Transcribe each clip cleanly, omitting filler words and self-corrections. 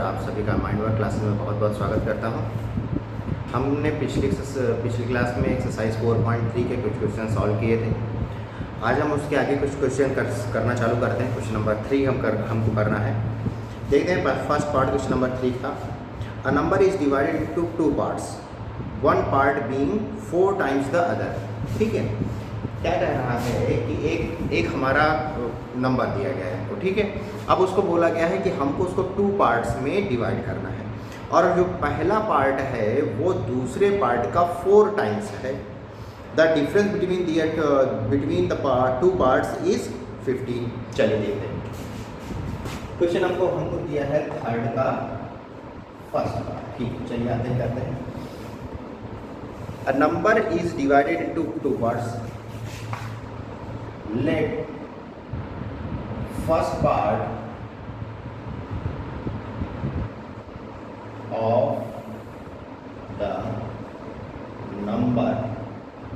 आप सभी का माइंड वर्क क्लास में बहुत बहुत स्वागत करता हूं। हमने पिछली क्लास में एक्सरसाइज 4.3 के कुछ क्वेश्चन सॉल्व किए थे। आज हम उसके आगे कुछ क्वेश्चन करना चालू करते हैं। क्वेश्चन नंबर 3 हमको करना है। देखते हैं फर्स्ट पार्ट क्वेश्चन नंबर 3 का। A number is divided into 2 parts, one part being 4 times the other. ठीक है, क्या कह रहा है कि एक हमारा नंबर दिया गया है हमको, ठीक है। अब उसको बोला गया है कि हमको उसको 2 पार्ट्स में डिवाइड करना है और जो पहला पार्ट है वो दूसरे पार्ट का 4 टाइम्स है। The difference between the 2 parts is 15। चलिए देखते हैं। क्वेश्चन हमको दिया है थर्ड का फर्स्ट पार्ट। ठीक है, चलिए आते हैं करते हैं। A number is divided into 2 parts. Let first part of the number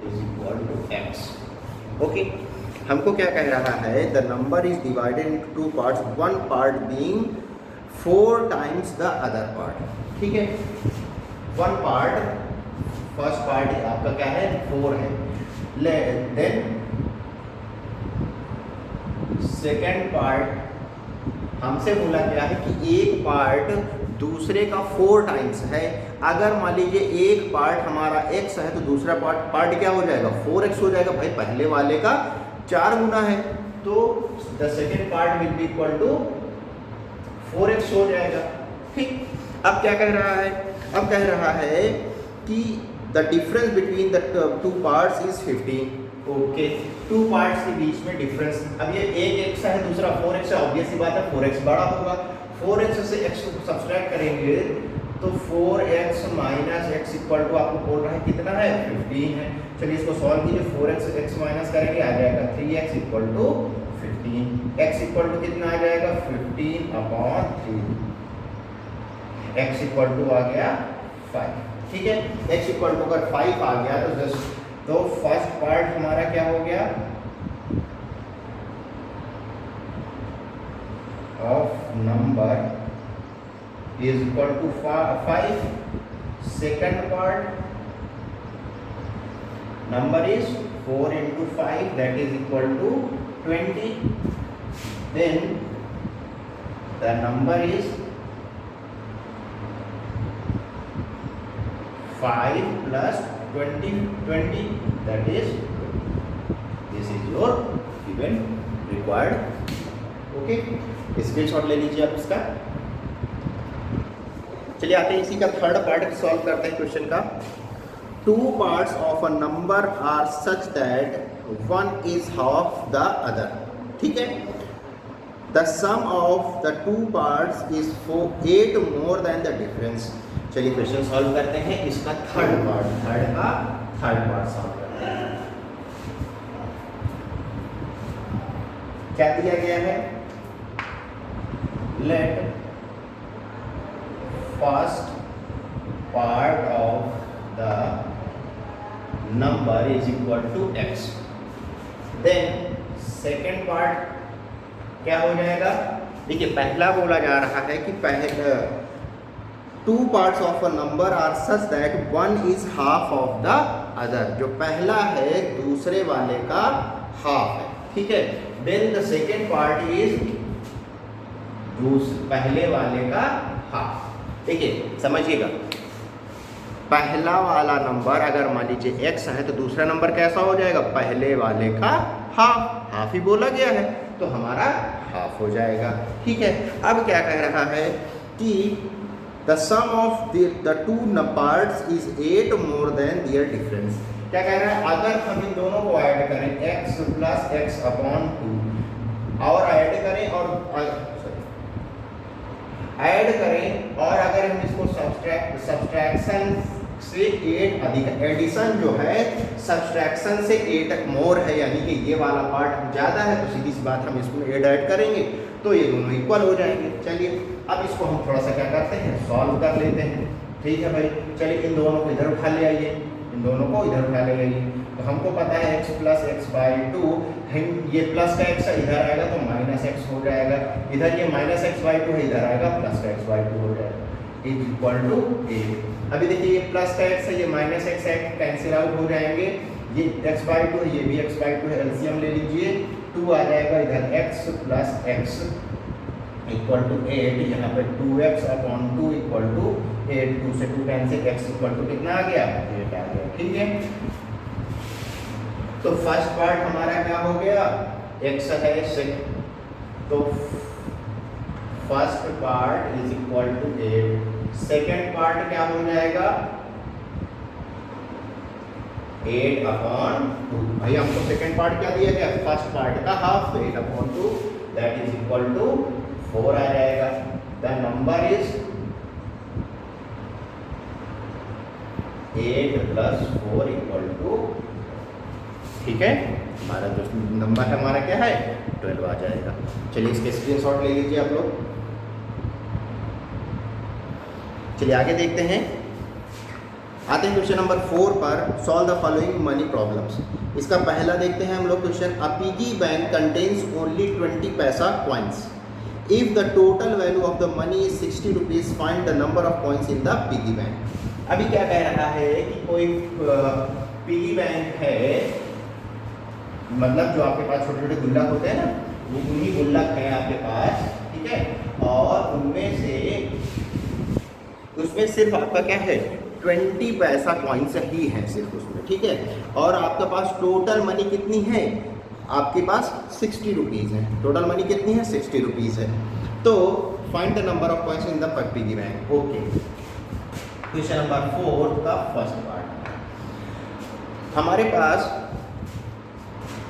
is equal to x. Okay, हमको क्या कह रहा है? The number is divided into 2 parts, one part being 4 times the other part. ठीक है, one part, first part आपका क्या है? 4 है। Then सेकेंड पार्ट हमसे बोला गया है कि एक पार्ट दूसरे का 4 टाइम्स है। अगर मान लीजिए एक पार्ट हमारा x है तो दूसरा पार्ट क्या हो जाएगा? 4x हो जाएगा। भाई पहले वाले का 4 गुना है तो the second part will be equal to 4x हो जाएगा। ठीक, अब क्या कह रहा है? अब कह रहा है कि the difference between the 2 parts is 15। Okay, 2 parts के बीच में डिफरेंस, अब ये एक x है दूसरा 4x है, ऑब्वियस सी बात है 4x बड़ा होगा। 4x से x को सब्सट्रैक्ट करेंगे तो 4x minus x equal to आपको बोल रहा है कितना है? 15 है। चलिए इसको सॉल्व कीजिए। 4x से x माइनस करेंगे आ जाएगा 3x equal to 15। x equal to कितना आ जाएगा? 15/3। x इक्वल टू आ गया 5। ठीक है, x इक्वल टू अगर 5 आ गया तो फर्स्ट पार्ट हमारा क्या हो गया? Of number is equal to 5। Second part number is 4 into 5 that is equal to 20. Then the number is 5 plus 20 that is 20. This is your given required. Okay, screenshot ले लीजिए आप इसका। चलिए आते हैं इसी का थर्ड पार्ट सॉल्व करते हैं क्वेश्चन का। 2 parts of a number are such that one is half the other. ठीक है, the sum of the 2 parts is 8 more than the difference. चलिए क्वेश्चन सॉल्व करते हैं। इसका थर्ड पार्ट सॉल्व करते हैं। क्या दिया गया है? Let first part of the number is equal to x। Then second part क्या हो जाएगा? देखिए पहला बोला जा रहा है कि पहले 2 parts of a number are such that one is half of the other. जो पहला है दूसरे वाले का हाफ है। ठीक है, then the second part is पहले वाले का हाफ। देखिए समझिएगा, पहला वाला नंबर अगर मान लीजिए x है तो दूसरा नंबर कैसा हो जाएगा? पहले वाले का हाफ ही बोला गया है तो हमारा हाफ हो जाएगा। ठीक है, अब क्या कह रहा है कि the sum of the 2 parts is 8 more than their difference. क्या कह रहा है? अगर हम इन दोनों को ऐड करें x प्लस x/2 और ऐड करें और अगर हम इसको सब्सट्रैक्शन से 8 अधिक, एडिशन जो है सब्सट्रैक्शन से 8 मोर है, यानी कि ये वाला पार्ट ज़्यादा है तो सीधी सी बात हम इसमें ऐड करेंगे तो ये दोनों इक्वल हो जाएंगे। चलिए अब इसको हम थोड़ा सा क्या करते हैं? सॉल्व कर लेते हैं। ठीक है भाई, चलिए इन दोनों को इधर उठा ले आइए, इन दोनों को इधर उठा ले आइए। तो हमको पता है x plus x by two, ये प्लस का x इधर आएगा तो माइनस एक्स हो जाएगा, इधर ये माइनस एक्स बाई टू है, इधर आएगा प्लस का एक्स बाई टू हो जाएगा, इज इक्वल टू ए। अभी देखिए ये प्लस का x है, ये माइनस एक्स है, कैंसिल आउट हो जाएंगे, ये x बाई टू है, ये भी x बाई टू है, एलसीएम ले लीजिए, 2 आ जाएगा इधर x plus x equal to 8, यहाँ पे 2x अपॉन 2 इक्वल टू 8, 2 से 2 कैंसिल, x इक्वल टू कितना आ गया, 8 आ गया। ठीक है, तो फर्स्ट पार्ट हमारा क्या हो गया, x है, तो first part is equal to 8, second part क्या हो जाएगा 8 अपॉन 2। भाई हमको सेकेंड पार्ट क्या दिया गया, फर्स्ट पार्ट का half, 8 upon 2 that is equal to 4 आ जाएगा। The number is 8 plus 4 equal to, ठीक है, हमारा जो नंबर है हमारा क्या है 12 आ जाएगा। चलिए इसके स्क्रीनशॉट ले लीजिए आप लोग। चलिए आगे देखते हैं, आते हैं क्वेश्चन नंबर 4 पर, solve the following money problems. इसका पहला देखते हैं हम लोग क्वेश्चन, अ पिगी बैंक कंटेन्स ओनली 20 पैसा coins, if the total value of the money is 60 rupees, find the number of coins in the piggy bank. अभी क्या कह रहा है कि कोई पिगी बैंक है, मतलब जो आपके पास छोटे छोटे गुल्लक होते हैं ना, वो उन्हीं गुल्लक है आपके पास, ठीक है, और उनमें से उसमें सिर्फ आपका क्या है 20 पैसा कॉइन्स ही है सिर्फ उसमें, ठीक है, और आपके पास टोटल मनी कितनी है, आपके पास 60 रुपीज़ है, टोटल मनी कितनी है 60 रुपीज़ है। तो find the number of coins in the piggy bank. Okay, question number 4 का फर्स्ट पार्ट, हमारे पास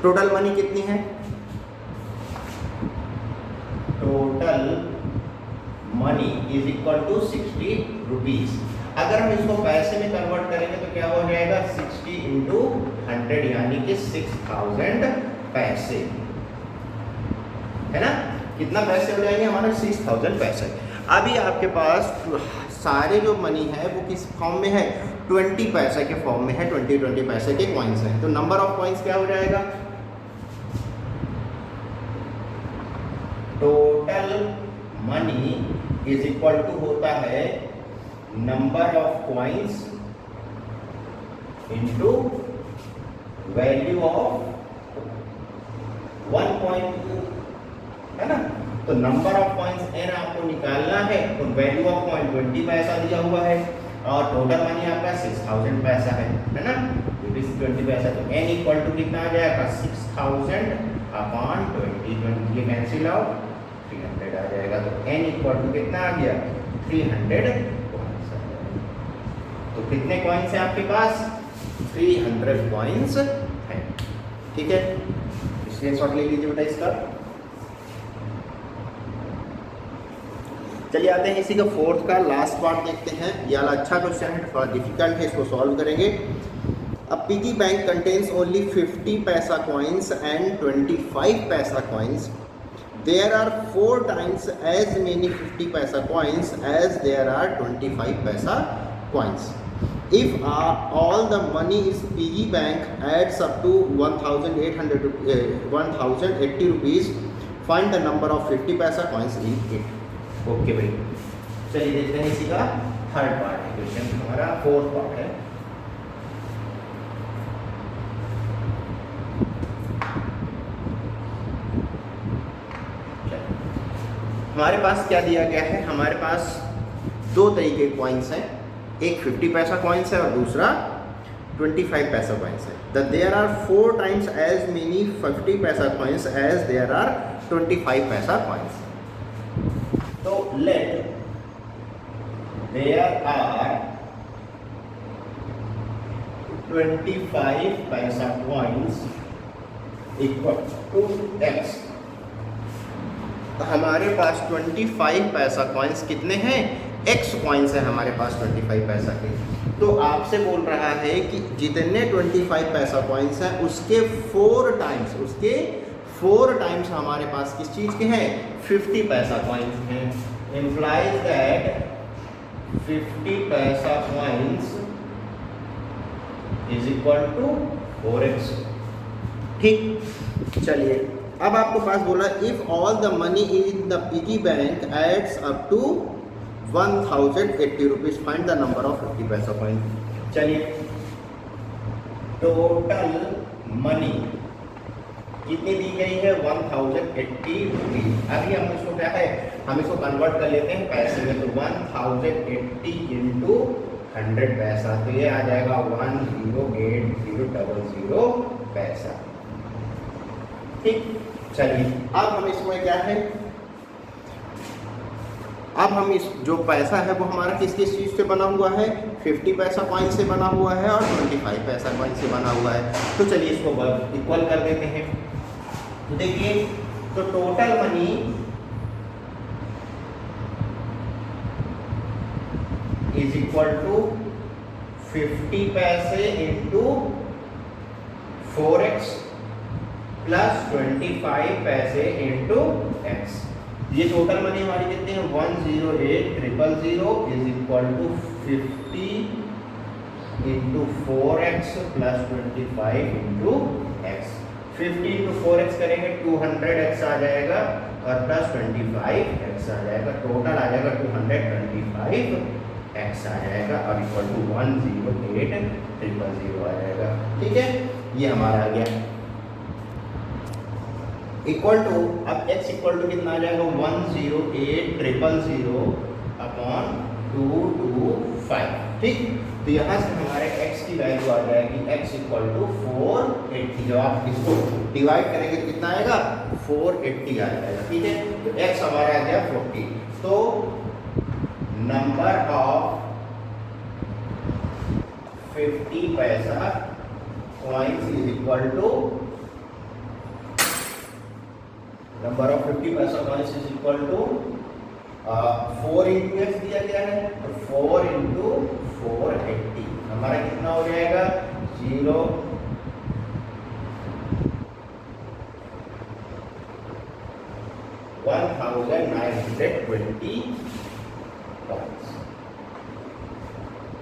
टोटल मनी कितनी है, total money is equal to 60 rupees. अगर हम इसको पैसे में कन्वर्ट करेंगे तो क्या हो जाएगा 60 इंटू 100 यानी कि 6000 पैसे, है ना, कितना पैसे हो जाएंगे हमारे 6000 पैसे। अभी आपके पास सारे जो मनी है वो किस फॉर्म में है, 20 पैसे के फॉर्म में है, 20 पैसे के कॉइन्स हैं। तो नंबर ऑफ कॉइन्स क्या हो जाएगा, total money is equal to होता है number of coins into value of 1.2, है ना। तो नंबर ऑफ कॉइन्स n आपको निकालना है, तो वैल्यू ऑफ कॉइन 20 पैसा दिया हुआ है और टोटल मनी आपका 6000 पैसा है ना, ये भी 20 पैसा, तो n इक्वल टू कितना आ जाएगा 6000 अपॉन 20, ये कैंसिल आउट 300 आ जाएगा। तो n इक्वल टू कितना आ गया 300 कॉइन्स। तो कितने कॉइन्स हैं आपके पास 300 कॉइन्स हैं, ठीक है, स्क्रीनशॉट ले लीजिए बेटा इसका। चलिए आते हैं इसी का फोर्थ का लास्ट पार्ट देखते हैं। ये वाला अच्छा क्वेश्चन है, थोड़ा डिफिकल्ट है, इसको सॉल्व करेंगे। A piggy bank contains only 50 paisa coins and 25 paisa coins. There are 4 times as many 50 paisa coins as there are 25 paisa coins. If all the money is piggy bank adds up to 1080 rupees, find the number of 50 पैसा coins in it. Okay भाई, चलिए देखते हैं इसी का third part है question, हमारा fourth part है। हमारे पास क्या दिया गया है, हमारे पास 2 तरीके के कॉइन्स हैं, एक 50 पैसा कॉइन्स है और दूसरा 25 पैसा कॉइन्स है। The there are 4 times as many 50 paisa coins as there are 25 paisa coins. तो late there are 25 paisa coins equal to x। हमारे पास 25 पैसा कॉइन्स कितने हैं, x कॉइन्स है हमारे पास 25 पैसा के। तो आपसे बोल रहा है कि जितने 25 पैसा कॉइन्स हैं उसके 4 टाइम्स हमारे पास किस चीज़ के हैं 50 पैसा कॉइन्स हैं। Implies that 50 paisa coins is equal to 4x। ठीक, चलिए अब आपको पास बोला if all the money in the piggy bank adds up to 1080 rupees, find the number of 50 paisa coin. चलिए टोटल मनी कितनी दी गई है 1080 रुपीज। अभी हम इसको क्या है, हम इसको कन्वर्ट कर लेते हैं पैसे में। तो 1080 इंटू 100 पैसा, तो ये आ जाएगा 108000 पैसा। ठीक, चलिए अब हम इसमें क्या है, अब हम इस जो पैसा है वो हमारा किस किस चीज़ से बना हुआ है, 50 पैसा कॉइन से बना हुआ है और 25 पैसा कॉइन से बना हुआ है। तो चलिए इसको इक्वल कर देते हैं। तो देखिए, तो total money is equal to 50 paise into 4x plus 25 paise into x। ये टोटल मनी हमारी कितनी है 108000 is equal to 50 into 4x plus 25 into x। 50 into 4x करेंगे 200x आ जाएगा और प्लस 25x आ जाएगा, टोटल आ जाएगा 225x आ जाएगा और इक्वल टू 108000 आ जाएगा। ठीक है, ये हमारा आ गया इक्वल टू, अब x इक्वल टू कितना आ जाएगा 108000 अपॉन 225। ठीक, तो यहाँ से हमारे x की वैल्यू आ जाएगी x इक्वल टू 480। जब आप इसको डिवाइड करेंगे तो कितना आएगा 480 आ जाएगा। ठीक है, तो x हमारा आ गया 40। तो number of 50 paisa coins is equal to, number of 50 paisa coins is equal to 4 into x दिया गया है, तो 4 इंटू 480 हमारा कितना हो जाएगा 1920 कॉइन्स।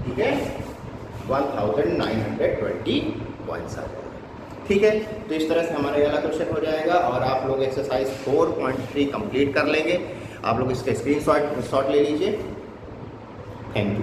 ठीक है, 1920 कॉइन्स आ जाएगा। ठीक है, तो इस तरह से हमारा ये वाला क्वेश्चन हो जाएगा और आप लोग एक्सरसाइज 4.3 कंप्लीट कर लेंगे। आप लोग इसका स्क्रीनशॉट ले लीजिए। Thank you.